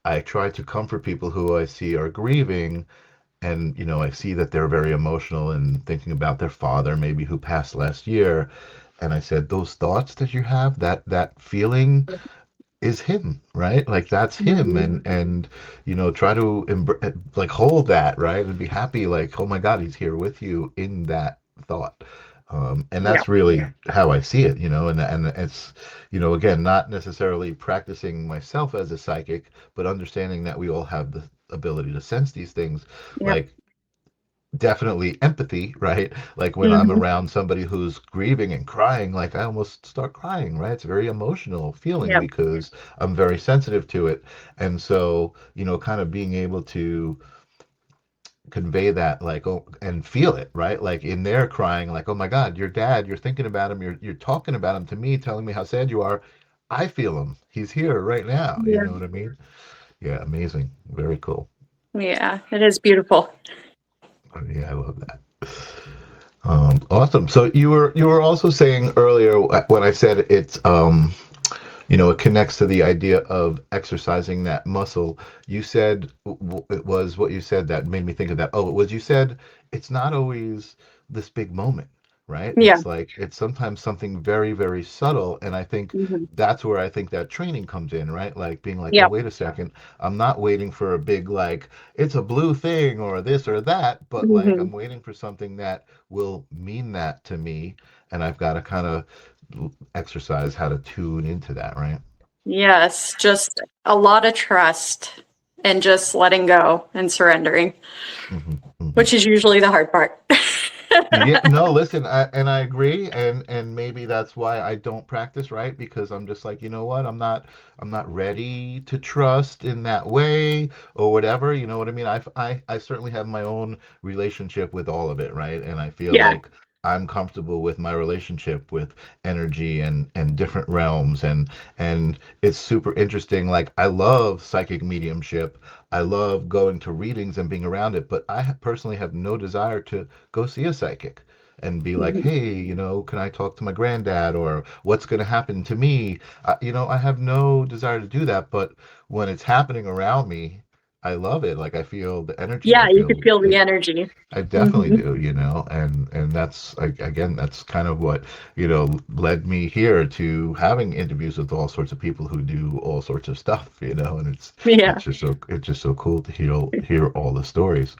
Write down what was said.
I try to comfort people who I see are grieving, and I see that they're very emotional and thinking about their father, maybe who passed last year. And I said, those thoughts that you have, that feeling is him, right? Like that's him, Mhm. and try to like hold that, right, and be happy, like, oh my God, he's here with you in that thought. And Yeah. that's really how I see it, and it's, again, not necessarily practicing myself as a psychic, but understanding that we all have the ability to sense these things. Yep. Like, definitely empathy, right? Like when I'm Hmm. around somebody who's grieving and crying, like I almost start crying, right? It's a very emotional feeling Yep. because I'm very sensitive to it. And so, kind of being able to convey that, like, oh, and feel it, right? Like in there crying, like, oh my God, your dad, you're thinking about him, you're talking about him to me, telling me how sad you are. I feel him. He's here right now. You Yeah. know what I mean? Yeah, amazing. Very cool. Yeah. It is beautiful. Yeah, I love that. Awesome. So you were also saying earlier, when I said it's it connects to the idea of exercising that muscle. You said, it was what you said that made me think of that. Oh, it was, you said it's not always this big moment, right? Yeah. It's like it's sometimes something very, very subtle, and I think Hmm. that's where I think that training comes in, right? Like being like, oh, Yep. wait a second, I'm not waiting for a big, like, it's a blue thing or this or that, but like Hmm. I'm waiting for something that will mean that to me, and I've got to kind of exercise how to tune into that, right? Yes. Just a lot of trust and just letting go and surrendering, Hmm. Hmm. which is usually the hard part. Yeah, no, listen, and I agree, and maybe that's why I don't practice, right? Because I'm just like, you know what? I'm not ready to trust in that way or whatever. You know what I mean? I certainly have my own relationship with all of it, right? And I feel Yeah. like I'm comfortable with my relationship with energy and different realms, and it's super interesting. Like I love psychic mediumship. I love going to readings and being around it, but personally have no desire to go see a psychic and be like, Mhm. hey, can I talk to my granddad, or what's going to happen to me? I have no desire to do that, but when it's happening around me, I love it. Like I feel the energy. Yeah. I You could feel feel the it. energy. I definitely Hmm. do, and that's like, again, that's kind of what led me here to having interviews with all sorts of people who do all sorts of stuff, and it's Yeah. it's just so cool to hear all the stories.